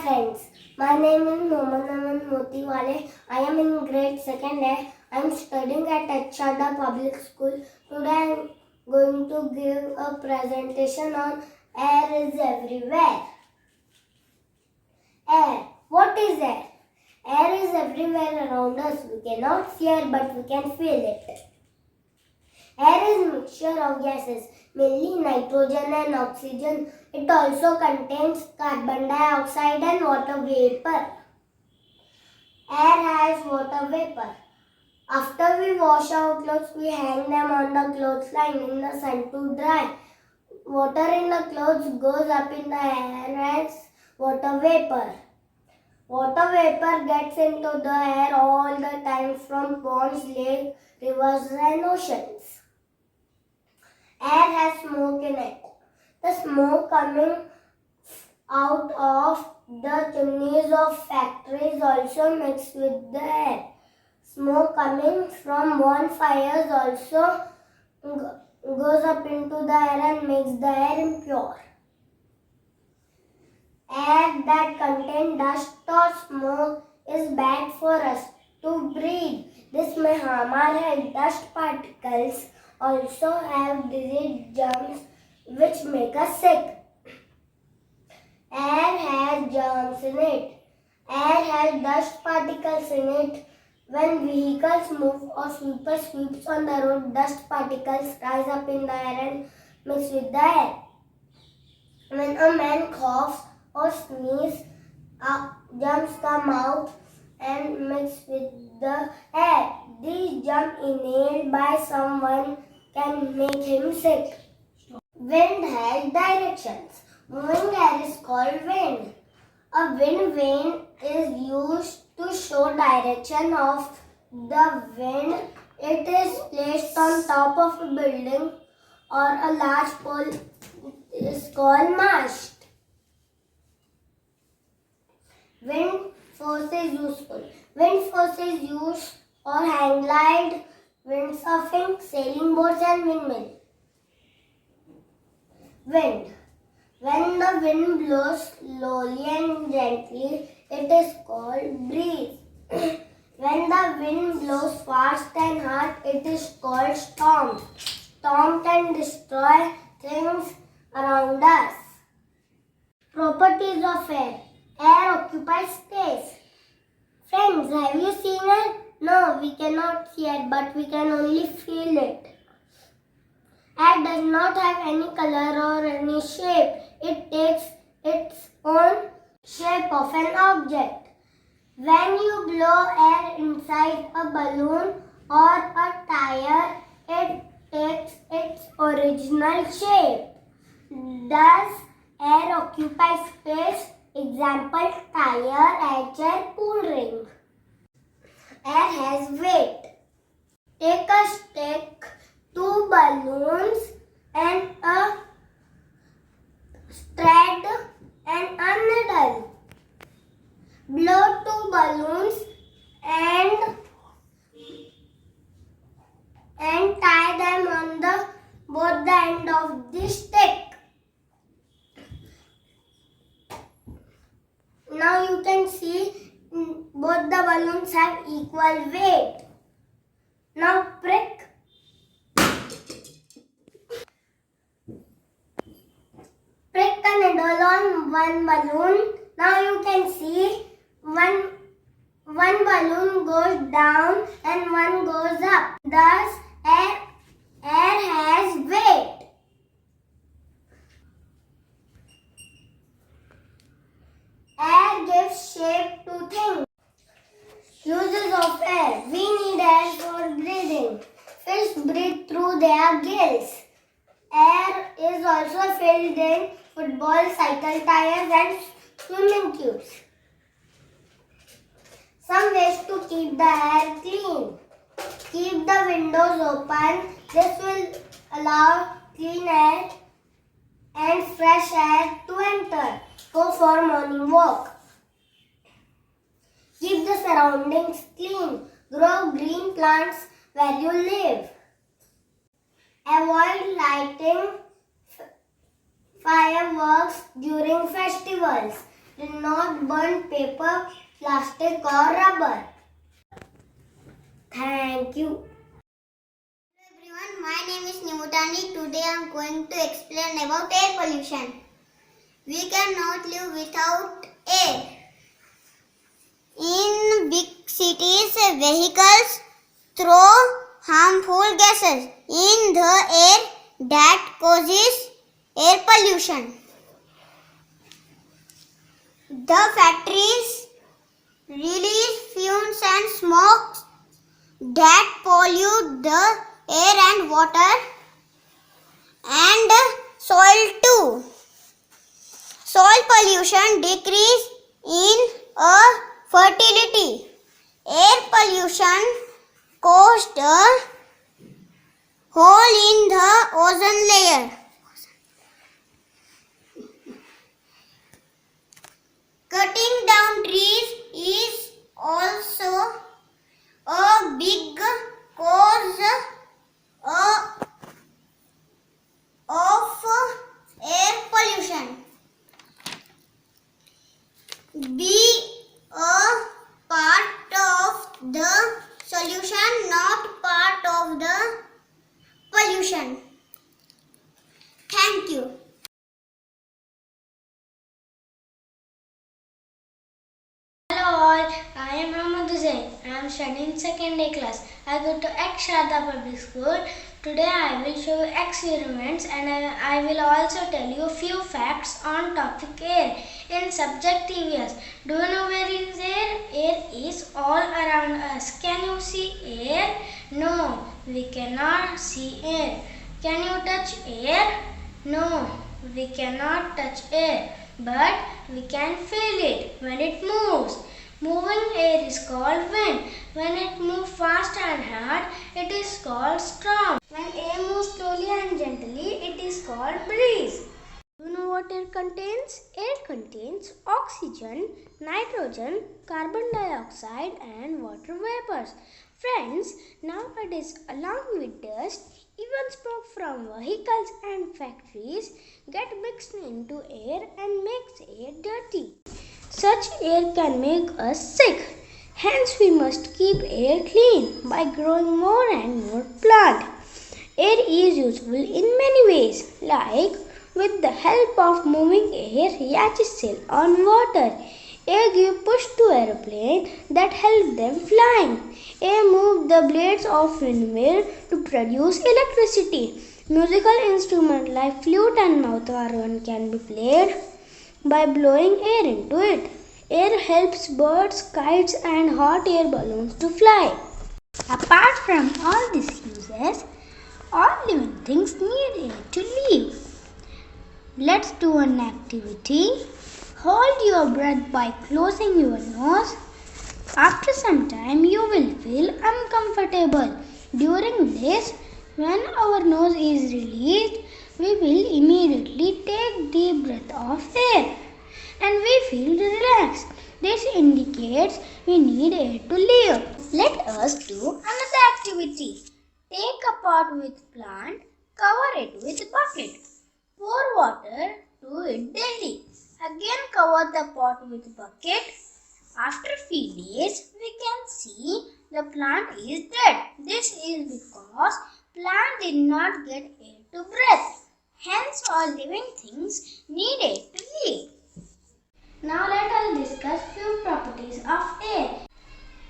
friends, my name is Mohammad Aman Motiwale. I am in grade 2nd A. I am studying at Achada Public School. Today I am going to give a presentation on air is everywhere. Air. What is air? Air is everywhere around us. We cannot see it, but we can feel it. Air is a mixture of gases, mainly nitrogen and oxygen. It also contains carbon dioxide and water vapor. Air has water vapor. After we wash our clothes, we hang them on the clothesline in the sun to dry. Water in the clothes goes up in the air as water vapor. Water vapor gets into the air all the time from ponds, lakes, rivers and oceans. Air has smoke in it. The smoke coming out of the chimneys of factories also mixed with the air. Smoke coming from bonfires also goes up into the air and makes the air impure. Air that contains dust or smoke is bad for us to breathe. This may harm our health. Dust particles also have disease germs which make us sick. Air has germs in it. Air has dust particles in it. When vehicles move or sweeper sweeps on the road, dust particles rise up in the air and mix with the air. When a man coughs or sneezes, germs come out and mix with the air. These germs inhaled by someone can make him sick. Wind has directions. Moving air is called wind. A wind vane is used to show direction of the wind. It is placed on top of a building or a large pole. It is called mast. Wind force is useful. Wind force is used for hang glide, windsurfing, sailing boats and windmill. Wind. When the wind blows slowly and gently, it is called breeze. When the wind blows fast and hard, it is called storm. Storm can destroy things around us. Properties of air. Air occupies space. Friends, have you seen it? No, we cannot see it, but we can only feel it. Air does not have any color or any shape. It takes its own shape of an object. When you blow air inside a balloon or a tire, it takes its original shape. Thus, air occupies space. Example, tire, chair, pool ring. Air has weight. Take a stick, 2 balloons and a thread and a needle. Blow 2 balloons and tie them on both the end of the stick. Now you can see both the balloons have equal weight. Now prick a needle on one balloon. Now you can see one balloon goes down and one goes up. Thus, air has weight. Air gives shape to things. Uses of air. We need air for breathing. Fish breathe through their gills. Air is also filled in football, cycle tires and swimming tubes. Some ways to keep the air clean. Keep the windows open. This will allow clean air and fresh air to enter. Go for morning walk. Keep the surroundings clean. Grow green plants where you live. Avoid lighting fireworks during festivals. Do not burn paper, plastic or rubber. Thank you. Hello everyone, my name is Nimutani. Today I am going to explain about air pollution. We cannot live without air. In big cities, vehicles throw harmful gases in the air that causes air pollution. The factories release fumes and smoke that pollute the air and water and soil too. Soil pollution decrease in fertility. Air pollution caused a hole in the ozone layer. Cutting down trees is also a big cause of air pollution. Be a part of the solution, not part of the pollution. Thank you. Hello all, I am Mohammad Hussain. I am studying second day class. I go to X Sharda Public School. Today I will show you experiments and I will also tell you a few facts on topic air in subject areas. Do you know where is air? Air is all around us. Can you see air? No, we cannot see air. Can you touch air? No, we cannot touch air, but we can feel it when it moves. Moving air is called wind. When it moves fast and hard, it is called storm. When air moves slowly and gently, it is called breeze. Do you know what air contains? Air contains oxygen, nitrogen, carbon dioxide and water vapors. Friends, nowadays along with dust, even smoke from vehicles and factories get mixed into air and makes air dirty. Such air can make us sick. Hence we must keep air clean by growing more and more plant. Air is useful in many ways, like with the help of moving air yachts sail on water. Air give push to aeroplane that help them flying. Air move the blades of windmill to produce electricity. Musical instruments like flute and mouth organ can be played by blowing air into it. Air helps birds, kites and hot air balloons to fly. Apart from all these uses, all living things need air to live. Let's do an activity. Hold your breath by closing your nose. After some time, you will feel uncomfortable. During this, when our nose is released, we will immediately take deep breath of air and we feel relaxed. This indicates we need air to live. Let us do another activity. Take a pot with plant, cover it with bucket. Pour water to it daily. Again cover the pot with bucket. After few days, we can see the plant is dead. This is because plant did not get air to breathe. Hence, all living things need air to live. Now let us discuss few properties of air.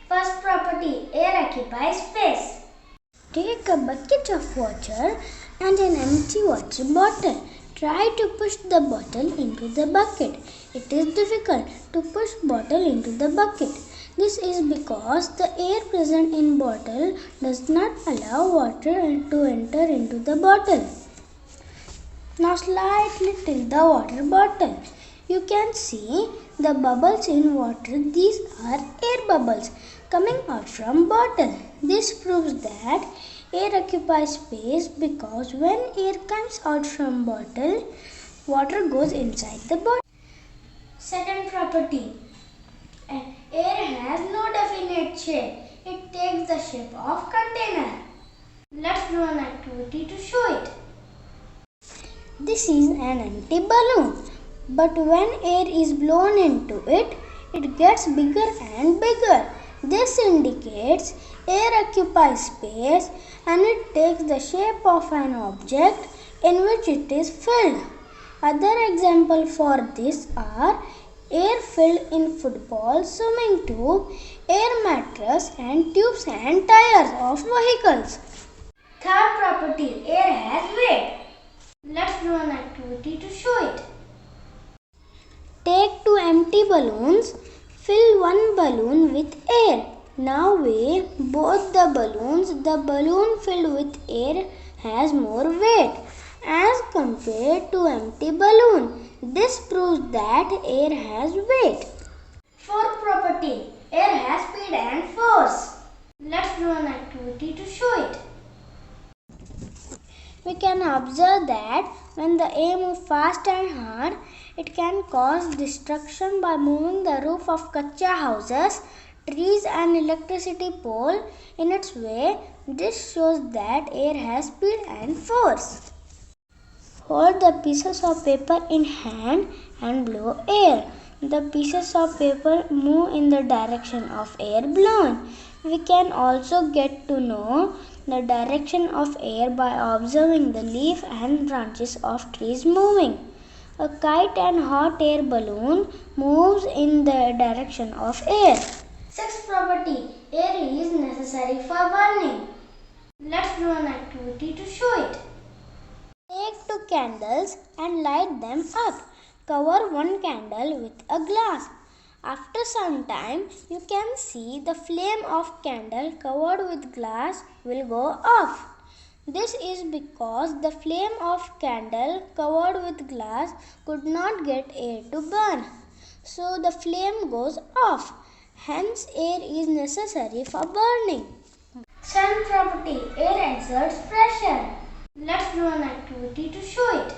First property, air occupies space. Take a bucket of water and an empty water bottle. Try to push the bottle into the bucket. It is difficult to push bottle into the bucket. This is because the air present in bottle does not allow water to enter into the bottle. Now slightly tilt the water bottle. You can see the bubbles in water. These are air bubbles coming out from bottle. This proves that air occupies space because when air comes out from bottle, water goes inside the bottle. Second property, air has no definite shape. It takes the shape of container. Let's do an activity to show it. This is an empty balloon. But when air is blown into it, it gets bigger and bigger. This indicates air occupies space and it takes the shape of an object in which it is filled. Other examples for this are air filled in football, swimming tube, air mattress and tubes and tires of vehicles. Third property, air has weight. Let's do an activity to show it. Take two empty balloons, fill one balloon with air. Now weigh both the balloons. The balloon filled with air has more weight as compared to empty balloon. This proves that air has weight. Fourth property, air has speed and force. Let's do an activity to show it. We can observe that when the air moves fast and hard, it can cause destruction by moving the roof of kacha houses, trees and electricity pole in its way. This shows that air has speed and force. Hold the pieces of paper in hand and blow air. The pieces of paper move in the direction of air blown. We can also get to know the direction of air by observing the leaf and branches of trees moving. A kite and hot air balloon moves in the direction of air. Sixth property, air is necessary for burning. Let's do an activity to show it. Take two candles and light them up. Cover one candle with a glass. After some time, you can see the flame of candle covered with glass will go off. This is because the flame of candle covered with glass could not get air to burn. So the flame goes off. Hence, air is necessary for burning. Seventh property, air exerts pressure. Let's do an activity to show it.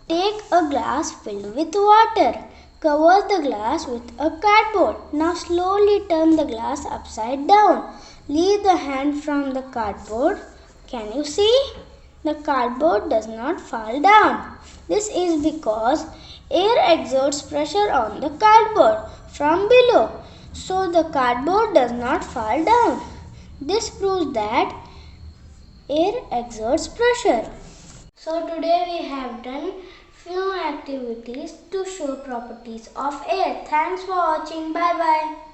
Take a glass filled with water. Cover the glass with a cardboard. Now slowly turn the glass upside down. Leave the hand from the cardboard. Can you see? The cardboard does not fall down. This is because air exerts pressure on the cardboard from below. So the cardboard does not fall down. This proves that air exerts pressure. So today we have done few activities to show properties of air. Thanks for watching. Bye bye.